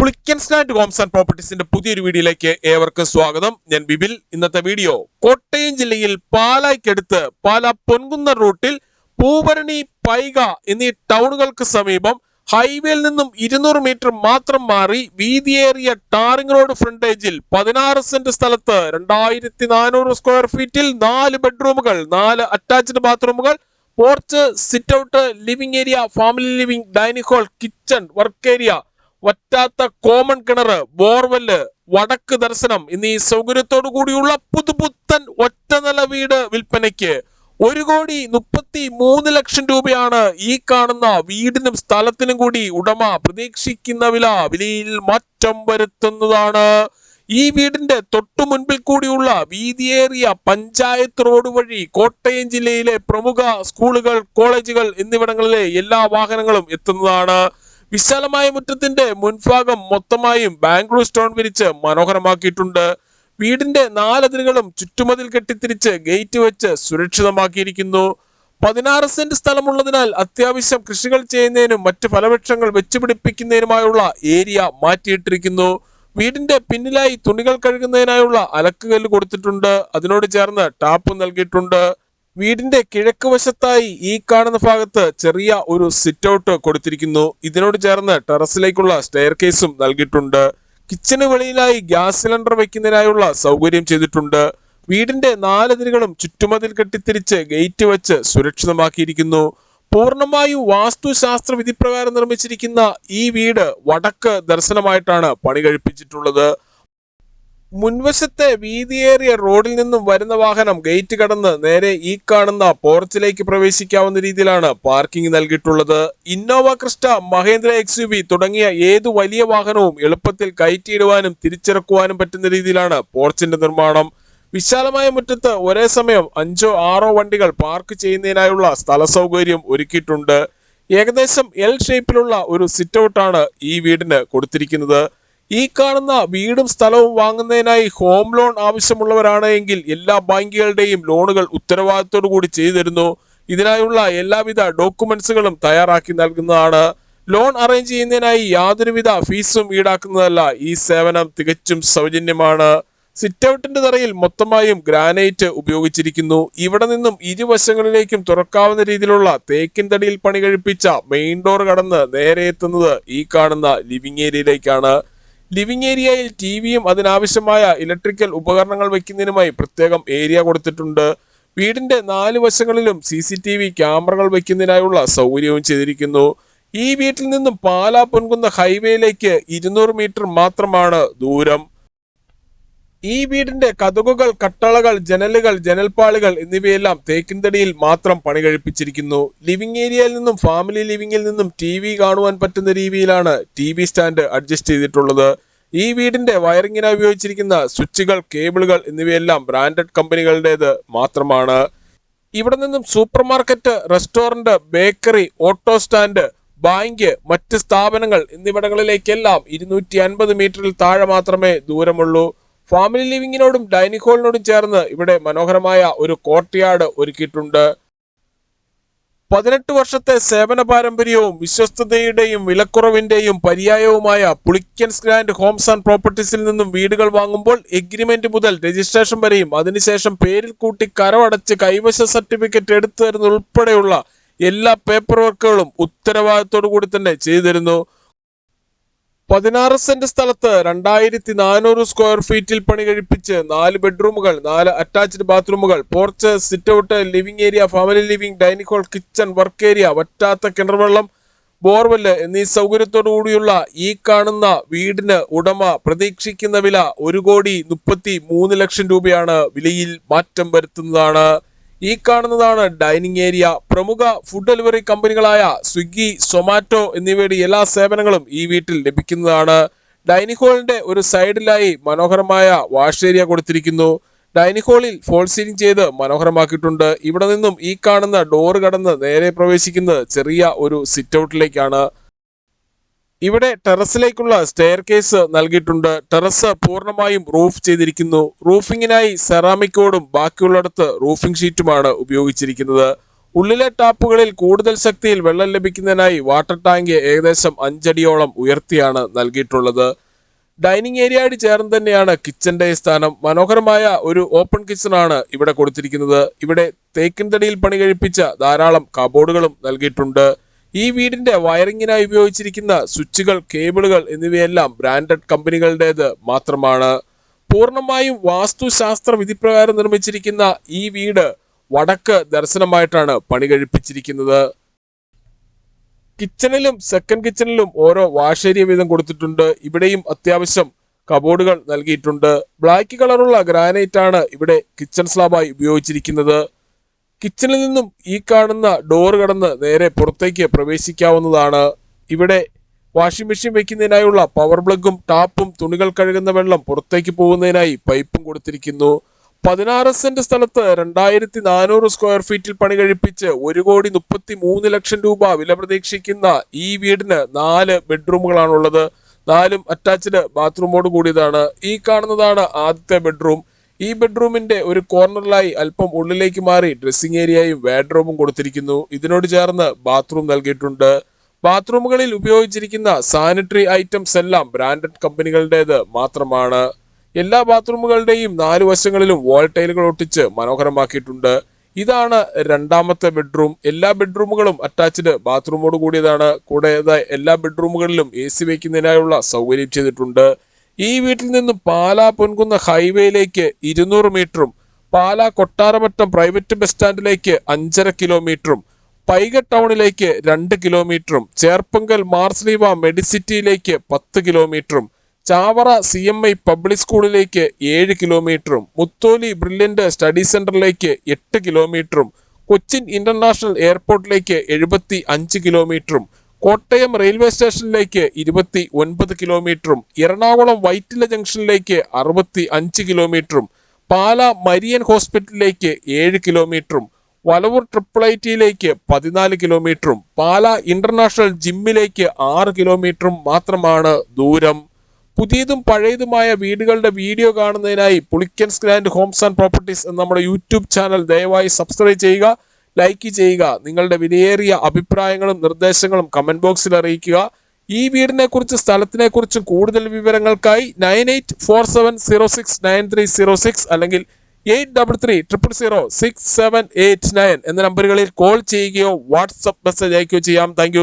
Pulickan stand Holmes and പ്രോപ്പർട്ടീസിന്റെ പുതിയൊരു വീഡിയോയിലേക്ക് ഏവർക്കും സ്വാഗതം. ഞാൻ ബിബിൽ. ഇന്നത്തെ വീഡിയോ കോട്ടയം ജില്ലയിൽ പാലായ്ക്കടുത്ത് പാല പൊൻകുന്ന റൂട്ടിൽ പൂഭരണി, പൈക എന്നീ ടൗണുകൾക്ക് സമീപം ഹൈവേയിൽ നിന്നും 200 മീറ്റർ മാത്രം മാറി വീതിയേറിയ ടാറിംഗ് റോഡ് ഫ്രണ്ടേജിൽ 16 സെന്റ് സ്ഥലത്ത് 2400 സ്ക്വയർ ഫീറ്റിൽ 4 ബെഡ്റൂമുകൾ, 4 അറ്റാച്ച്ഡ് ബാത്റൂമുകൾ, porch, sit out, living area, family living, dining hall, kitchen, work area, വറ്റാത്ത കോമൺ കിണറ്, ബോർവെല്, വടക്ക് ദർശനം എന്നീ സൗകര്യത്തോടു കൂടിയുള്ള പുതുപുത്തൻ ഒറ്റനില വീട് വിൽപ്പനയ്ക്ക് 1,33 ലക്ഷം രൂപയാണ് ഈ കാണുന്ന വീടിനും സ്ഥലത്തിനും കൂടി ഉടമ പ്രതീക്ഷിക്കുന്ന വിലയിൽ മാറ്റം വരുത്തുന്നതാണ്. ഈ വീടിന്റെ തൊട്ടു മുൻപിൽ കൂടിയുള്ള വീതിയേറിയ പഞ്ചായത്ത് റോഡ് വഴി കോട്ടയം ജില്ലയിലെ പ്രമുഖ സ്കൂളുകൾ, കോളേജുകൾ എന്നിവിടങ്ങളിലെ എല്ലാ വാഹനങ്ങളും എത്തുന്നതാണ്. വിശാലമായ മുറ്റത്തിന്റെ മുൻഭാഗം മൊത്തമായും ബാംഗ്ലൂർ സ്റ്റോൺ വിരിച്ച് മനോഹരമാക്കിയിട്ടുണ്ട്. വീടിന്റെ 4 അതിരുകളും ചുറ്റുമതിൽ കെട്ടിത്തിരിച്ച് ഗേറ്റ് വെച്ച് സുരക്ഷിതമാക്കിയിരിക്കുന്നു. 16 സെന്റ് സ്ഥലമുള്ളതിനാൽ അത്യാവശ്യം കൃഷികൾ ചെയ്യുന്നതിനും മറ്റ് ഫലവൃക്ഷങ്ങൾ വെച്ചുപിടിപ്പിക്കുന്നതിനുമായുള്ള ഏരിയ മാറ്റിയിട്ടിരിക്കുന്നു. വീടിന്റെ പിന്നിലായി തുണികൾ കഴുകുന്നതിനായുള്ള അലക്കുകല്ല് കൊടുത്തിട്ടുണ്ട്. അതിനോട് ചേർന്ന് ടാപ്പ് നൽകിയിട്ടുണ്ട്. വീടിന്റെ കിഴക്ക് വശത്തായി ഈ കാണുന്ന ഭാഗത്ത് ചെറിയ ഒരു സിറ്റ് ഔട്ട് കൊടുത്തിരിക്കുന്നു. ഇതിനോട് ചേർന്ന് ടെറസിലേക്കുള്ള സ്റ്റെയർ കേസും നൽകിയിട്ടുണ്ട്. കിച്ചന് വെളിയിലായി ഗ്യാസ് സിലിണ്ടർ വെക്കുന്നതിനായുള്ള സൗകര്യം ചെയ്തിട്ടുണ്ട്. വീടിന്റെ 4 അതിരുകളും ചുറ്റുമതിൽ കെട്ടിത്തിരിച്ച് ഗേറ്റ് വെച്ച് സുരക്ഷിതമാക്കിയിരിക്കുന്നു. പൂർണ്ണമായും വാസ്തുശാസ്ത്ര വിധിപ്രകാരം നിർമ്മിച്ചിരിക്കുന്ന ഈ വീട് വടക്ക് ദർശനമായിട്ടാണ് പണി കഴിപ്പിച്ചിട്ടുള്ളത്. മുൻവശത്തെ വീതിയേറിയ റോഡിൽ നിന്നും വരുന്ന വാഹനം ഗേറ്റ് കടന്ന് നേരെ ഈ കാണുന്ന പോർച്ചിലേക്ക് പ്രവേശിക്കാവുന്ന രീതിയിലാണ് പാർക്കിംഗ് നൽകിയിട്ടുള്ളത്. ഇന്നോവ ക്രിസ്റ്റ, മഹേന്ദ്ര XUV തുടങ്ങിയ ഏതു വലിയ വാഹനവും എളുപ്പത്തിൽ കയറ്റിയിടുവാനും തിരിച്ചിറക്കുവാനും പറ്റുന്ന രീതിയിലാണ് പോർച്ചിന്റെ നിർമ്മാണം. വിശാലമായ മുറ്റത്ത് ഒരേ സമയം 5-6 വണ്ടികൾ പാർക്ക് ചെയ്യുന്നതിനായുള്ള സ്ഥല സൗകര്യം ഒരുക്കിയിട്ടുണ്ട്. ഏകദേശം L ഷേപ്പിലുള്ള ഒരു സിറ്റ് ഔട്ടാണ് ഈ വീടിന് കൊടുത്തിരിക്കുന്നത്. ഈ കാണുന്ന വീടും സ്ഥലവും വാങ്ങുന്നതിനായി ഹോം ലോൺ ആവശ്യമുള്ളവരാണ് എങ്കിൽ എല്ലാ ബാങ്കുകളുടെയും ലോണുകൾ ഉത്തരവാദിത്തോടു കൂടി ചെയ്തു തരുന്നു. ഇതിനായുള്ള എല്ലാവിധ ഡോക്യുമെന്റ്സുകളും തയ്യാറാക്കി നൽകുന്നതാണ്. ലോൺ അറേഞ്ച് ചെയ്യുന്നതിനായി യാതൊരുവിധ ഫീസും ഈടാക്കുന്നതല്ല. ഈ സേവനം തികച്ചും സൗജന്യമാണ്. സിറ്റ് ഔട്ടിന്റെ തറയിൽ മൊത്തമായും ഗ്രാനൈറ്റ് ഉപയോഗിച്ചിരിക്കുന്നു. ഇവിടെ നിന്നും ഇരുവശങ്ങളിലേക്കും തുറക്കാവുന്ന രീതിയിലുള്ള തേക്കിൻ തടിയിൽ പണി കഴിപ്പിച്ച മെയിൻ ഡോർ കടന്ന് നേരെ എത്തുന്നത് ഈ കാണുന്ന ലിവിംഗ് ഏരിയയിലേക്കാണ്. ലിവിംഗ് ഏരിയയിൽ ടിവിയും അതിനാവശ്യമായ ഇലക്ട്രിക്കൽ ഉപകരണങ്ങൾ വയ്ക്കുന്നതിനുമായി പ്രത്യേകം ഏരിയ കൊടുത്തിട്ടുണ്ട്. വീടിന്റെ 4 വശങ്ങളിലും CCTV ക്യാമറകൾ വയ്ക്കുന്നതിനായുള്ള സൗകര്യവും ചെയ്തിരിക്കുന്നു. ഈ വീട്ടിൽ നിന്നും പാലാ പൊൻകുന്ന ഹൈവേയിലേക്ക് 200 മീറ്റർ മാത്രമാണ് ദൂരം. ഈ വീടിന്റെ കതകുകൾ, കട്ടളകൾ, ജനലുകൾ, ജനൽപ്പാളികൾ എന്നിവയെല്ലാം തേക്കിൻതടിയിൽ മാത്രം പണി കഴിപ്പിച്ചിരിക്കുന്നു. ലിവിംഗ് ഏരിയയിൽ നിന്നും ഫാമിലി ലിവിംഗിൽ നിന്നും TV കാണുവാൻ പറ്റുന്ന രീതിയിലാണ് TV സ്റ്റാൻഡ് അഡ്ജസ്റ്റ് ചെയ്തിട്ടുള്ളത്. ഈ വീടിന്റെ വയറിങ്ങിനായി ഉപയോഗിച്ചിരിക്കുന്ന സ്വിച്ചുകൾ, കേബിളുകൾ എന്നിവയെല്ലാം ബ്രാൻഡഡ് കമ്പനികളുടേത് മാത്രമാണ്. ഇവിടെ നിന്നും super market, restaurant, bakery, auto stand, bank, മറ്റ് സ്ഥാപനങ്ങൾ എന്നിവിടങ്ങളിലേക്കെല്ലാം 250 മീറ്ററിൽ താഴെ മാത്രമേ ദൂരമുള്ളൂ. ഫാമിലി ലിവിംഗിനോടും ഡൈനിങ് ഹാളിനോടും ചേർന്ന് ഇവിടെ മനോഹരമായ ഒരു കോർട്ട്യാർഡ് ഒരുക്കിയിട്ടുണ്ട്. 18 വർഷത്തെ സേവന പാരമ്പര്യവും വിശ്വസ്തതയുടെയും വിലക്കുറവിന്റെയും പര്യായവുമായ പുളിക്കൻ സ്റ്റാൻഡ് ഹോംസ് ആൻഡ് പ്രോപ്പർട്ടീസിൽ നിന്നും വീടുകൾ വാങ്ങുമ്പോൾ എഗ്രിമെന്റ് മുതൽ രജിസ്ട്രേഷൻ വരെയും അതിനുശേഷം പേരിൽ കൂട്ടി കരമടച്ച് കൈവശ സർട്ടിഫിക്കറ്റ് എടുത്തു തരുന്ന ഉൾപ്പെടെയുള്ള എല്ലാ പേപ്പർ വർക്കുകളും ഉത്തരവാദിത്തോടു കൂടി തന്നെ ചെയ്തു തരുന്നു. 16 സെന്റ് സ്ഥലത്ത് 2400 സ്ക്വയർ ഫീറ്റിൽ പണി കഴിപ്പിച്ച് 4 ബെഡ്റൂമുകൾ, 4 അറ്റാച്ച്ഡ് ബാത്റൂമുകൾ, porch, sit out, living area, family living, dining hall, kitchen, work area, വറ്റാത്ത കിണർവെള്ളം, ബോർവെല് എന്നീ സൗകര്യത്തോടു കൂടിയുള്ള ഈ കാണുന്ന വീടിന് ഉടമ പ്രതീക്ഷിക്കുന്ന വില 1,33 ലക്ഷം രൂപയാണ്. വിലയിൽ മാറ്റം വരുത്തുന്നതാണ്. ഈ കാണുന്നതാണ് ഡൈനിങ് ഏരിയ. പ്രമുഖ ഫുഡ് ഡെലിവറി കമ്പനികളായ സ്വിഗ്ഗി, സൊമാറ്റോ എന്നിവയുടെ എല്ലാ സേവനങ്ങളും ഈ വീട്ടിൽ ലഭിക്കുന്നതാണ്. ഡൈനിങ് ഹാളിന്റെ ഒരു സൈഡിലായി മനോഹരമായ വാഷ് ഏരിയ കൊടുത്തിരിക്കുന്നു. ഡൈനിങ് ഹാളിൽ ഫോൾ സീലിംഗ് ചെയ്ത് മനോഹരമാക്കിയിട്ടുണ്ട്. ഇവിടെ നിന്നും ഈ കാണുന്ന ഡോർ കടന്ന് നേരെ പ്രവേശിക്കുന്നത് ചെറിയ ഒരു സിറ്റ് ഔട്ടിലേക്കാണ്. ഇവിടെ ടെറസിലേക്കുള്ള സ്റ്റെയർ കേസ് നൽകിയിട്ടുണ്ട്. ടെറസ് പൂർണ്ണമായും റൂഫ് ചെയ്തിരിക്കുന്നു. റൂഫിങ്ങിനായി സെറാമിക് ബോർഡും ബാക്കിയുള്ളിടത്ത് റൂഫിംഗ് ഷീറ്റുമാണ് ഉപയോഗിച്ചിരിക്കുന്നത്. ഉള്ളിലെ ടാപ്പുകളിൽ കൂടുതൽ ശക്തിയിൽ വെള്ളം ലഭിക്കുന്നതിനായി വാട്ടർ ടാങ്ക് ഏകദേശം 5 അടിയോളം ഉയർത്തിയാണ് നൽകിയിട്ടുള്ളത്. ഡൈനിങ് ഏരിയയോട് ചേർന്ന് തന്നെയാണ് കിച്ചന്റെ സ്ഥാനം. മനോഹരമായ ഒരു ഓപ്പൺ കിച്ചൺ ആണ് ഇവിടെ കൊടുത്തിരിക്കുന്നത്. ഇവിടെ തേക്കിൻ തടിയിൽ പണി കഴിപ്പിച്ച ധാരാളം കബോർഡുകളും നൽകിയിട്ടുണ്ട്. ഈ വീടിന്റെ വയറിങ്ങിനായി ഉപയോഗിച്ചിരിക്കുന്ന സ്വിച്ചുകൾ, കേബിളുകൾ എന്നിവയെല്ലാം ബ്രാൻഡഡ് കമ്പനികളുടേത് മാത്രമാണ്. പൂർണ്ണമായും വാസ്തുശാസ്ത്ര വിധിപ്രകാരം നിർമ്മിച്ചിരിക്കുന്ന ഈ വീട് വടക്ക് ദർശനമായിട്ടാണ് പണി കഴിപ്പിച്ചിരിക്കുന്നത്. കിച്ചണിലും സെക്കൻഡ് കിച്ചണിലും ഓരോ വാഷ് ഏരിയ വീതം കൊടുത്തിട്ടുണ്ട്. ഇവിടെയും അത്യാവശ്യം കബോർഡുകൾ നൽകിയിട്ടുണ്ട്. ബ്ലാക്ക് കളറുള്ള ഗ്രാനൈറ്റ് ആണ് ഇവിടെ കിച്ചൺ സ്ലാബായി ഉപയോഗിച്ചിരിക്കുന്നത്. കിച്ചണിൽ നിന്നും ഈ കാണുന്ന ഡോർ കടന്ന് നേരെ പുറത്തേക്ക് പ്രവേശിക്കാവുന്നതാണ്. ഇവിടെ വാഷിംഗ് മെഷീൻ വെക്കുന്നതിനായുള്ള പവർ പ്ലഗും ടാപ്പും തുണികൾ കഴുകുന്ന വെള്ളം പുറത്തേക്ക് പോകുന്നതിനായി പൈപ്പും കൊടുത്തിരിക്കുന്നു. 16 സെന്റ് സ്ഥലത്ത് 2400 സ്ക്വയർ ഫീറ്റിൽ പണി കഴിപ്പിച്ച് 1,33,00,000 രൂപ വില പ്രതീക്ഷിക്കുന്ന ഈ വീടിന് 4 ബെഡ്റൂമുകളാണുള്ളത്. 4ഉം അറ്റാച്ച്ഡ് ബാത്റൂമോട് കൂടിയതാണ്. ഈ കാണുന്നതാണ് ആദ്യത്തെ ബെഡ്റൂം. ഈ ബെഡ്റൂമിന്റെ ഒരു കോർണറിലായി അല്പം ഉള്ളിലേക്ക് മാറി ഡ്രസ്സിംഗ് ഏരിയയും വാർഡ്രോബും കൊടുത്തിരിക്കുന്നു. ഇതിനോട് ചേർന്ന് ബാത്റൂം നൽകിയിട്ടുണ്ട്. ബാത്റൂമുകളിൽ ഉപയോഗിച്ചിരിക്കുന്ന സാനിറ്ററി ഐറ്റംസ് എല്ലാം ബ്രാൻഡഡ് കമ്പനികളുടേത് മാത്രമാണ്. എല്ലാ ബാത്റൂമുകളുടെയും 4 വശങ്ങളിലും വാൾ ടൈലുകൾ ഒട്ടിച്ച് മനോഹരമാക്കിയിട്ടുണ്ട്. ഇതാണ് രണ്ടാമത്തെ ബെഡ്റൂം. എല്ലാ ബെഡ്റൂമുകളും അറ്റാച്ച്ഡ് ബാത്റൂമോട് കൂടിയതാണ്. കൂടാതെ എല്ലാ ബെഡ്റൂമുകളിലും AC വയ്ക്കുന്നതിനായുള്ള സൗകര്യം ചെയ്തിട്ടുണ്ട്. ഈ വീട്ടിൽ നിന്നും പാലാ പൊൻകുന്ന ഹൈവേയിലേക്ക് 200 മീറ്ററും പാലാ കൊട്ടാരമറ്റം പ്രൈവറ്റ് ബസ് സ്റ്റാൻഡിലേക്ക് 5.5 കിലോമീറ്ററും പൈക ടൗണിലേക്ക് 2 കിലോമീറ്ററും ചേർപ്പങ്കൽ മാർസ്ലീവ മെഡിസിറ്റിയിലേക്ക് 10 കിലോമീറ്ററും ചാവറ CMI പബ്ലിക് സ്കൂളിലേക്ക് 7 കിലോമീറ്ററും മുത്തോലി ബ്രില്യന്റ് സ്റ്റഡി സെന്ററിലേക്ക് 8 കിലോമീറ്ററും കൊച്ചിൻ ഇന്റർനാഷണൽ എയർപോർട്ടിലേക്ക് 75 കിലോമീറ്ററും കോട്ടയം റെയിൽവേ സ്റ്റേഷനിലേക്ക് 29 കിലോമീറ്ററും എറണാകുളം വൈറ്റില ജംഗ്ഷനിലേക്ക് 65 കിലോമീറ്ററും പാലാ മരിയൻ ഹോസ്പിറ്റലിലേക്ക് 7 കിലോമീറ്ററും വലവൂർ ട്രിപ്പിൾ ITയിലേക്ക് 14 കിലോമീറ്ററും പാലാ ഇന്റർനാഷണൽ ജിമ്മിലേക്ക് 6 കിലോമീറ്ററും മാത്രമാണ് ദൂരം. പുതിയതും പഴയതുമായ വീടുകളുടെ വീഡിയോ കാണുന്നതിനായി Pulickans grand Holmes and properties എന്ന നമ്മുടെ യൂട്യൂബ് ചാനൽ ദയവായി സബ്സ്ക്രൈബ് ചെയ്യുക, ലൈക്ക് ചെയ്യുക. നിങ്ങളുടെ വിലയേറിയ അഭിപ്രായങ്ങളും നിർദ്ദേശങ്ങളും കമന്റ് ബോക്സിൽ അറിയിക്കുക. ഈ വീടിനെ കുറിച്ച് സ്ഥലത്തിനെ കുറിച്ചും കൂടുതൽ വിവരങ്ങൾക്കായി 9847069306 അല്ലെങ്കിൽ 83300679 എന്ന നമ്പറുകളിൽ കോൾ ചെയ്യുകയോ വാട്സ്ആപ്പ് മെസ്സേജ് അയക്കുകയോ ചെയ്യാം. താങ്ക്